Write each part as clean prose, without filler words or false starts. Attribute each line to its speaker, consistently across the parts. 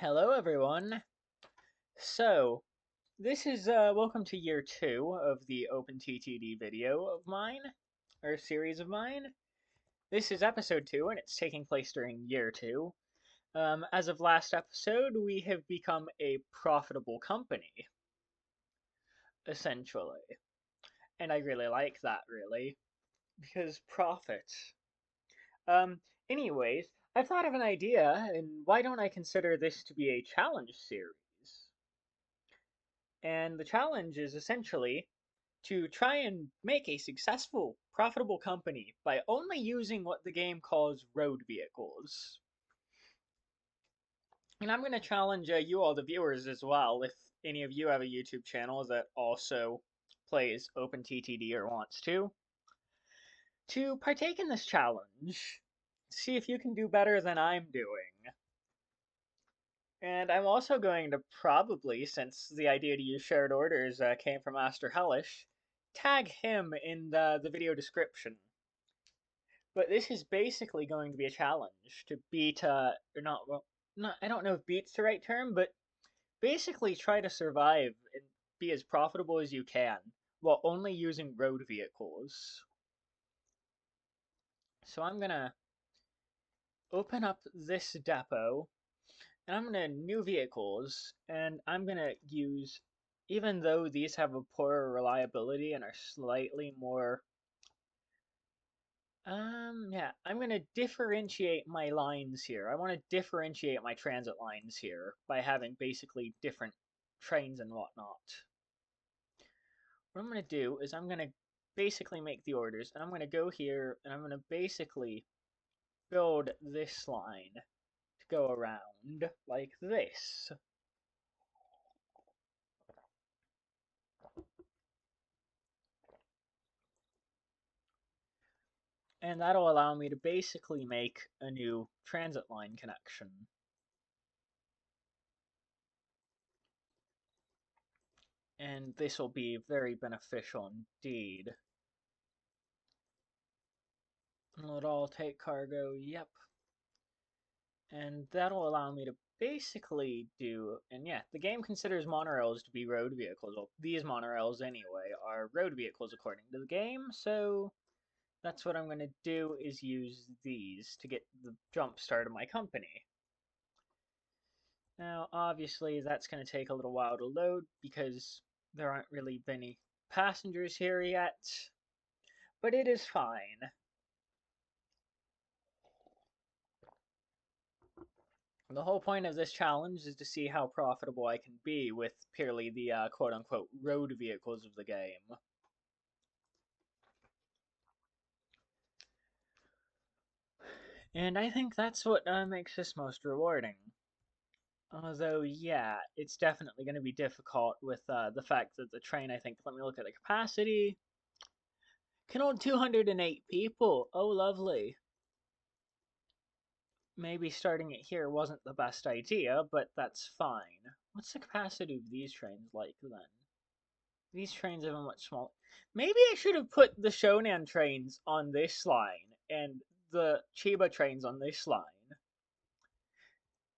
Speaker 1: Hello, everyone. So, this is welcome to year 2 of the OpenTTD video of mine, or series of mine. This is episode 2, and it's taking place during year 2. As of last episode, we have become a profitable company, essentially. And I really like that, really, because profit. Um, anyways, I've thought of an idea, and why don't I consider this to be a challenge series? And the challenge is essentially to try and make a successful, profitable company by only using what the game calls road vehicles. And I'm going to challenge you all, the viewers, as well, if any of you have a YouTube channel that also plays OpenTTD or wants to partake in this challenge. See if you can do better than I'm doing. And I'm also going to probably, since the idea to use shared orders came from Master Hellish, tag him in the video description. But this is basically going to be a challenge to beat, or not, well, not, I don't know if beat's the right term, but basically try to survive and be as profitable as you can while only using road vehicles. So I'm gonna open up this depot and I'm gonna new vehicles, and I'm gonna use, even though these have a poorer reliability and are slightly more, yeah, I'm gonna differentiate my lines here. I want to differentiate my transit lines here by having basically different trains and whatnot. What I'm gonna do is I'm gonna basically make the orders, and I'm gonna go here, and I'm gonna basically build this line to go around like this. And that'll allow me to basically make a new transit line connection. And this will be very beneficial indeed. Will all take cargo? Yep. And that'll allow me to basically do, and yeah, the game considers monorails to be road vehicles. Well, these monorails anyway are road vehicles according to the game, so that's what I'm going to do, is use these to get the jump start of my company. Now, obviously, that's going to take a little while to load because there aren't really many passengers here yet, but it is fine. The whole point of this challenge is to see how profitable I can be with purely the quote-unquote road vehicles of the game. And I think that's what makes this most rewarding. Although, yeah, it's definitely going to be difficult with the fact that the train, I think, let me look at the capacity, can hold 208 people. Oh, lovely. Maybe starting it here wasn't the best idea, but that's fine. What's the capacity of these trains like, then? These trains have a much smaller... Maybe I should have put the Shonan trains on this line, and the Chiba trains on this line.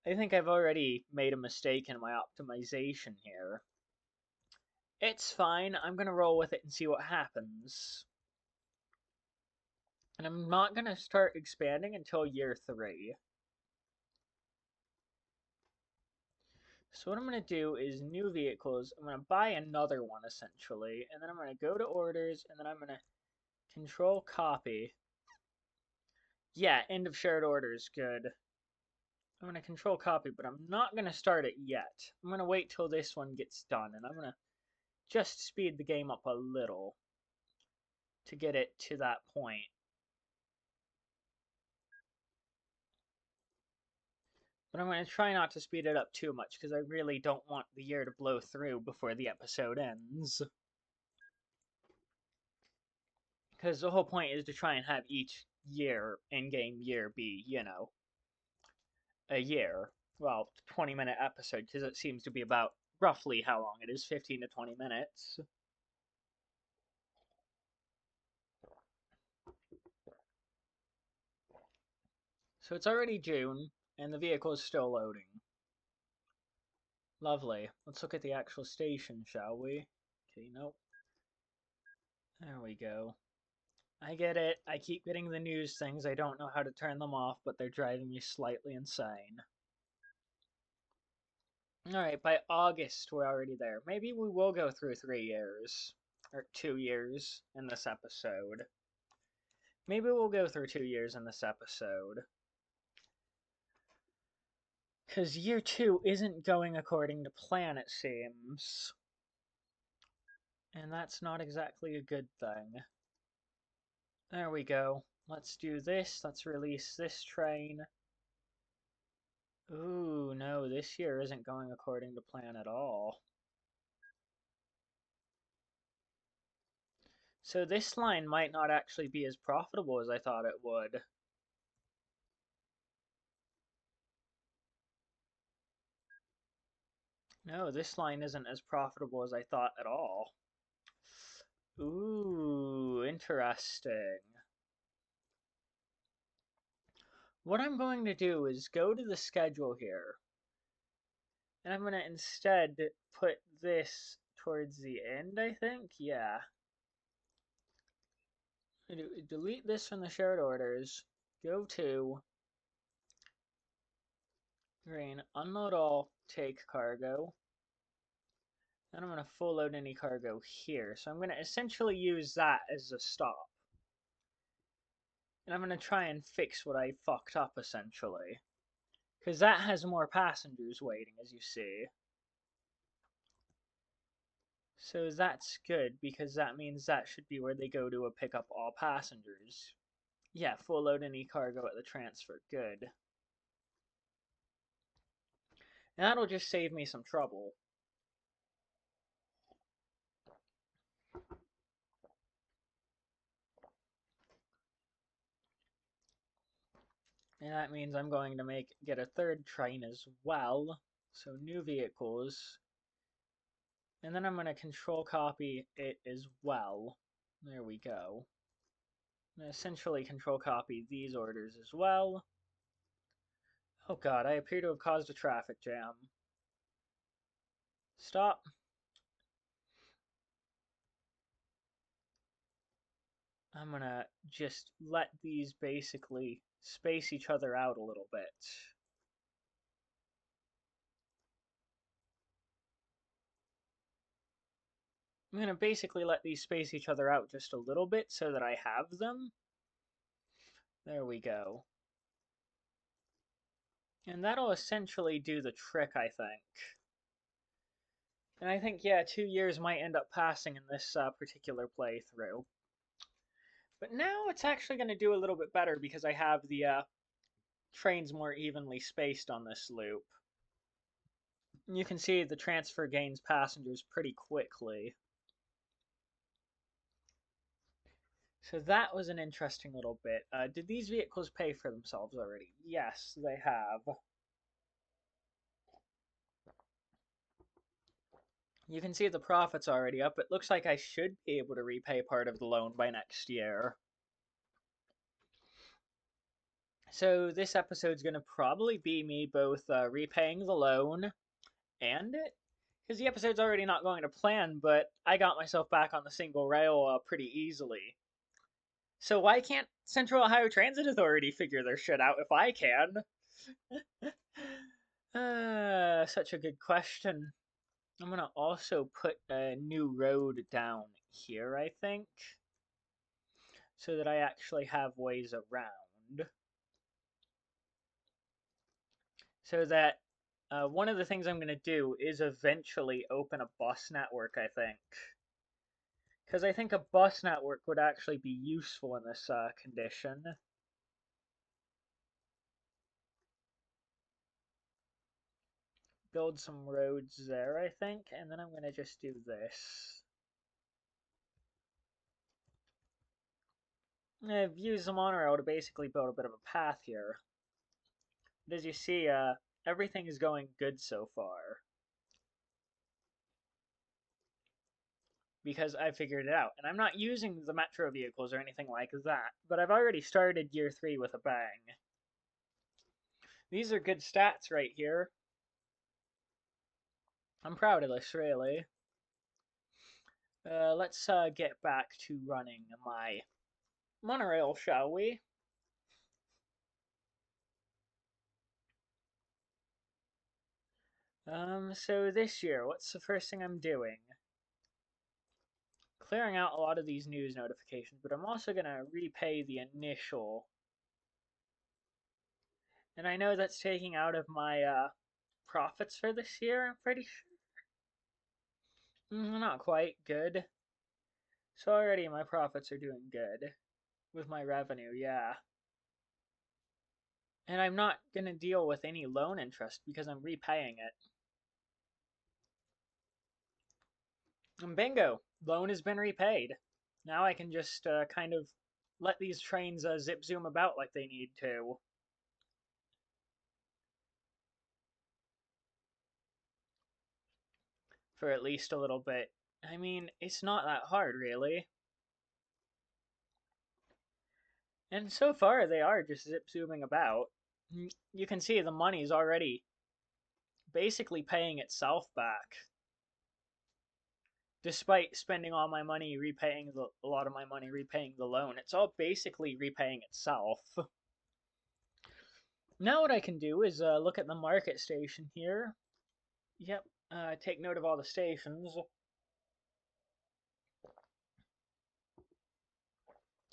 Speaker 1: I think I've already made a mistake in my optimization here. It's fine, I'm gonna roll with it and see what happens. And I'm not gonna start expanding until year 3. So what I'm going to do is new vehicles. I'm going to buy another one essentially, and then I'm going to go to orders, and then I'm going to control copy. Yeah, end of shared orders, good. I'm going to control copy, but I'm not going to start it yet. I'm going to wait till this one gets done, and I'm going to just speed the game up a little to get it to that point. But I'm going to try not to speed it up too much, because I really don't want the year to blow through before the episode ends. Because the whole point is to try and have each year, in-game year, be, you know, a year. Well, 20-minute episode, because it seems to be about roughly how long it is, 15 to 20 minutes. So it's already June, and the vehicle is still loading. Lovely. Let's look at the actual station, shall we? Okay, nope. There we go. I get it. I keep getting the news things. I don't know how to turn them off, but they're driving me slightly insane. Alright, by August, we're already there. Maybe we will go through 3 years. Or 2 years in this episode. Maybe we'll go through 2 years in this episode. Because year 2 isn't going according to plan, it seems. And that's not exactly a good thing. There we go. Let's do this. Let's release this train. Ooh, no, this year isn't going according to plan at all. So this line might not actually be as profitable as I thought it would. No, this line isn't as profitable as I thought at all. Ooh, interesting. What I'm going to do is go to the schedule here. And I'm going to instead put this towards the end, I think. Yeah. Delete this from the shared orders. Go to green, unload all, take cargo. Then I'm going to full load any cargo here. So I'm going to essentially use that as a stop. And I'm going to try and fix what I fucked up, essentially. Because that has more passengers waiting, as you see. So that's good, because that means that should be where they go to pick up all passengers. Yeah, full load any cargo at the transfer. Good. And that'll just save me some trouble. And that means I'm going to get a third train as well. So new vehicles. And then I'm going to control copy it as well. There we go. And essentially control copy these orders as well. Oh god, I appear to have caused a traffic jam. Stop. I'm gonna just let these basically space each other out a little bit. I'm gonna basically let these space each other out just a little bit so that I have them. There we go. And that'll essentially do the trick, I think. And I think, yeah, 2 years might end up passing in this particular playthrough. But now it's actually going to do a little bit better because I have the trains more evenly spaced on this loop. You can see the transfer gains passengers pretty quickly. So that was an interesting little bit. Did these vehicles pay for themselves already? Yes, they have. You can see the profits already up. It looks like I should be able to repay part of the loan by next year. So this episode's going to probably be me both repaying the loan and it. Because the episode's already not going to plan, but I got myself back on the single rail pretty easily. So why can't Central Ohio Transit Authority figure their shit out if I can? Such a good question. I'm going to also put a new road down here, I think, so that I actually have ways around. So that one of the things I'm going to do is eventually open a bus network, I think. Because I think a bus network would actually be useful in this condition. Build some roads there, I think, and then I'm going to just do this. I've used the monorail to basically build a bit of a path here. But as you see, everything is going good so far. Because I figured it out. And I'm not using the metro vehicles or anything like that, but I've already started year 3 with a bang. These are good stats right here. I'm proud of this, really. Let's get back to running my monorail, shall we? So this year, what's the first thing I'm doing? Clearing out a lot of these news notifications, but I'm also going to repay the initial. And I know that's taking out of my profits for this year, I'm pretty sure. Not quite good. So already my profits are doing good with my revenue, yeah. And I'm not going to deal with any loan interest because I'm repaying it. And bingo! Loan has been repaid. Now I can just kind of let these trains zip zoom about like they need to. For at least a little bit. I mean, it's not that hard, really. And so far, they are just zip zooming about. You can see the money's already basically paying itself back. Despite spending all my money repaying a lot of my money repaying the loan, it's all basically repaying itself. Now what I can do is look at the market station here. Yep, take note of all the stations.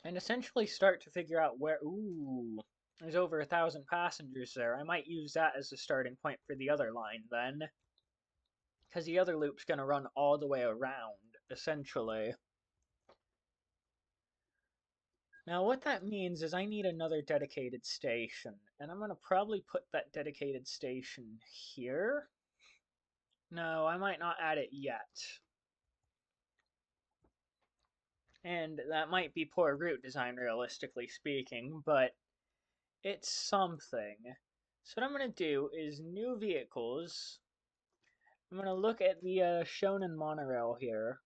Speaker 1: And essentially start to figure out where, ooh, there's over 1,000 passengers there. I might use that as a starting point for the other line then. Because the other loop's going to run all the way around, essentially. Now what that means is I need another dedicated station. And I'm going to probably put that dedicated station here. No, I might not add it yet. And that might be poor route design, realistically speaking, but it's something. So what I'm going to do is new vehicles. I'm going to look at the Shonen monorail here.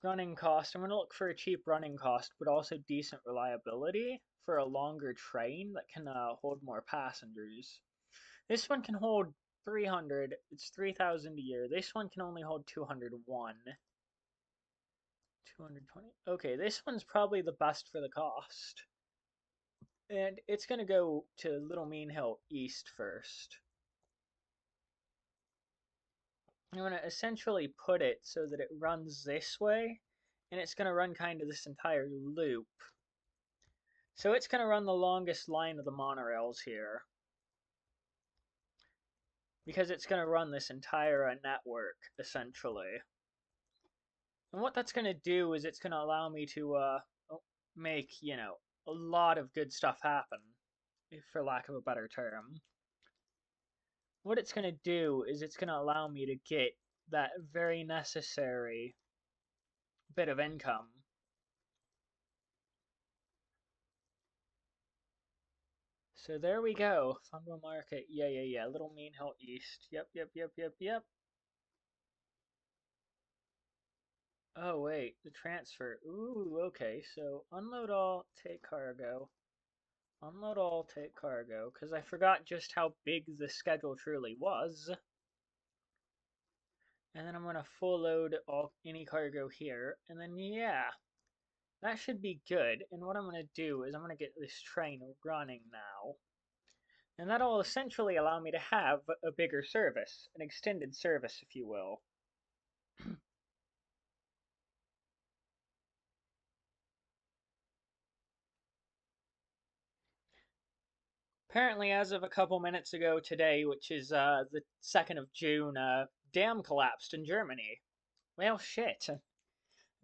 Speaker 1: Running cost. I'm going to look for a cheap running cost, but also decent reliability for a longer train that can hold more passengers. This one can hold 300. It's 3,000 a year. This one can only hold 201. 220. Okay, this one's probably the best for the cost. And it's going to go to Little Mean Hill East first. I'm going to essentially put it so that it runs this way, and it's going to run kind of this entire loop. So it's going to run the longest line of the monorails here, because it's going to run this entire network, essentially. And what that's going to do is it's going to allow me to make, a lot of good stuff happen, for lack of a better term. What it's going to do is it's going to allow me to get that very necessary bit of income. So there we go. Fungo Market. Yeah. Little Mean Hill East. Yep. Oh, wait. The transfer. Ooh, okay. So unload all, take cargo. Unload all, take cargo. Because I forgot just how big the schedule truly was. And then I'm going to full load any cargo here. And then, yeah. That should be good. And what I'm going to do is I'm going to get this train running now. And that'll essentially allow me to have a bigger service, an extended service, if you will. Apparently, as of a couple minutes ago today, which is the 2nd of June, dam collapsed in Germany. Well, shit.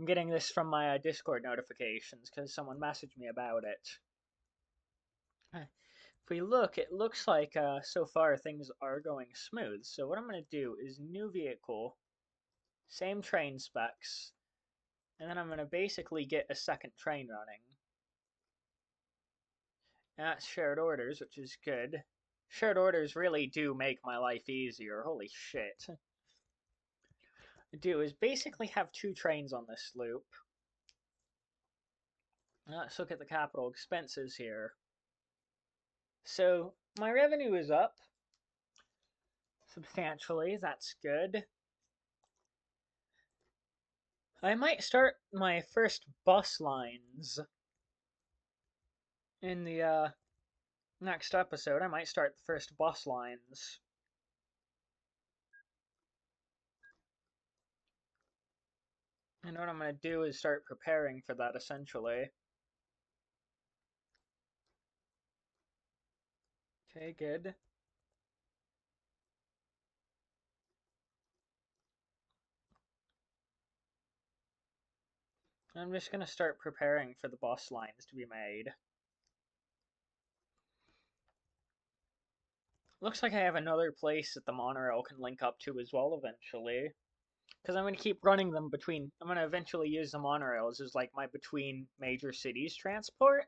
Speaker 1: I'm getting this from my Discord notifications because someone messaged me about it. If we look, it looks like so far things are going smooth. So what I'm going to do is new vehicle, same train specs, and then I'm going to basically get a second train running. And that's shared orders, which is good. Shared orders really do make my life easier. Holy shit. Do is basically have 2 trains on this loop. Let's look at the capital expenses here. So my revenue is up substantially. That's good. I might start my first bus lines in the next episode. I might start the first bus lines. And what I'm going to do is start preparing for that, essentially. Okay, good. I'm just going to start preparing for the bus lines to be made. Looks like I have another place that the monorail can link up to as well eventually. Because I'm going to keep running them between... I'm going to eventually use the monorails as like my between major cities transport.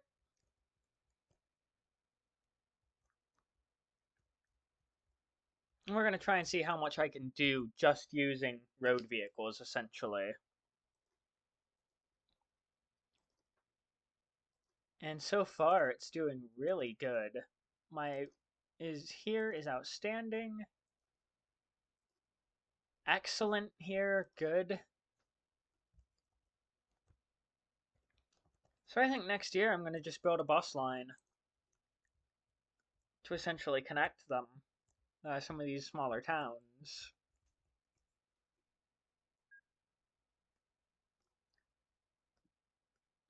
Speaker 1: And we're going to try and see how much I can do just using road vehicles, essentially. And so far, it's doing really good. My here is outstanding. Excellent here, good. So I think next year I'm going to just build a bus line to essentially connect them, some of these smaller towns.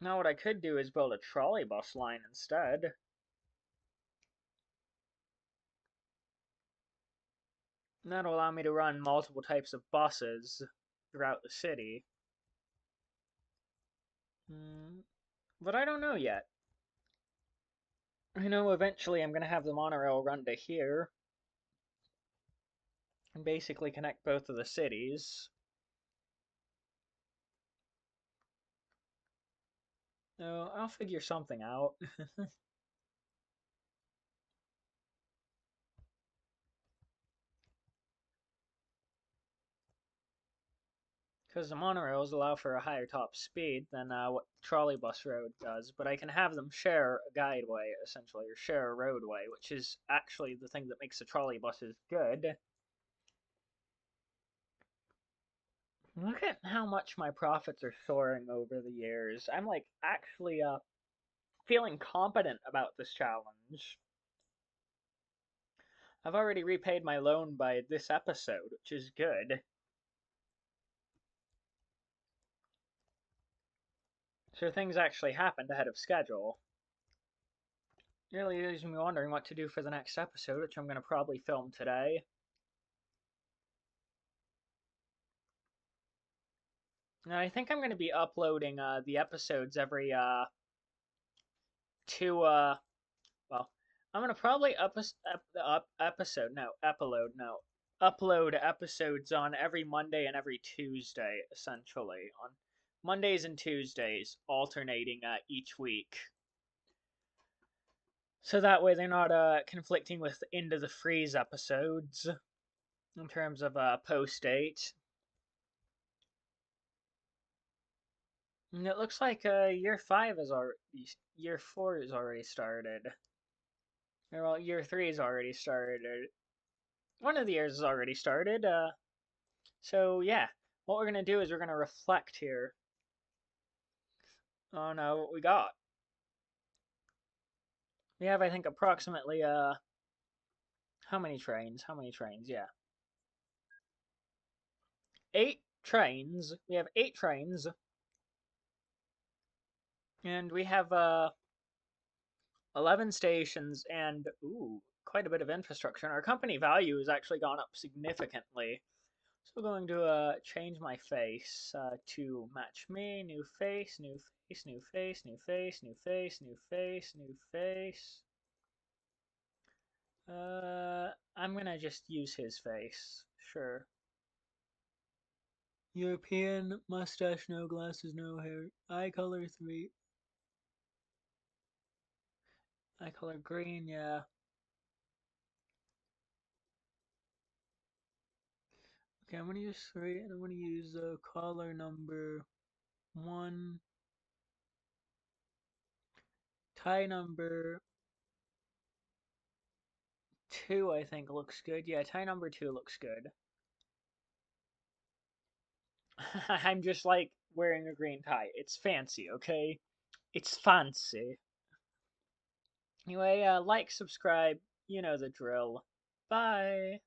Speaker 1: Now what I could do is build a trolley bus line instead. And that'll allow me to run multiple types of buses throughout the city. But I don't know yet. I know eventually I'm going to have the monorail run to here and basically connect both of the cities. So I'll figure something out. Because the monorails allow for a higher top speed than what trolleybus road does, but I can have them share a guideway, essentially, or share a roadway, which is actually the thing that makes the trolleybuses good. Look at how much my profits are soaring over the years. I'm like actually feeling confident about this challenge. I've already repaid my loan by this episode, which is good. So things actually happened ahead of schedule. It really leaves me wondering what to do for the next episode, which I'm going to probably film today. And I think I'm going to be uploading the episodes every two well, I'm going to probably upload episodes on every Monday and every Tuesday, essentially, on Mondays and Tuesdays, alternating each week. So that way they're not conflicting with Into the Freeze episodes in terms of post date. And it looks like year 4 is already started. Well, year 3 is already started. One of the years is already started. So yeah, what we're gonna do is we're gonna reflect here on what we got. We have, I think, approximately how many trains? How many trains? Yeah, 8 trains. We have 8 trains, and we have 11 stations, and ooh, quite a bit of infrastructure. And our company value has actually gone up significantly. So we're going to change my face to match me. New face, new face, new face, new face, new face, new face, new face. I'm gonna just use his face. Sure. European, mustache, no glasses, no hair. Eye color 3. Eye color green, yeah. Okay, I'm gonna use 3, and I'm gonna use color number 1. Tie number 2, I think, looks good. Yeah, tie number 2 looks good. I'm just like wearing a green tie. It's fancy, okay? It's fancy. Anyway, like, subscribe, you know the drill. Bye!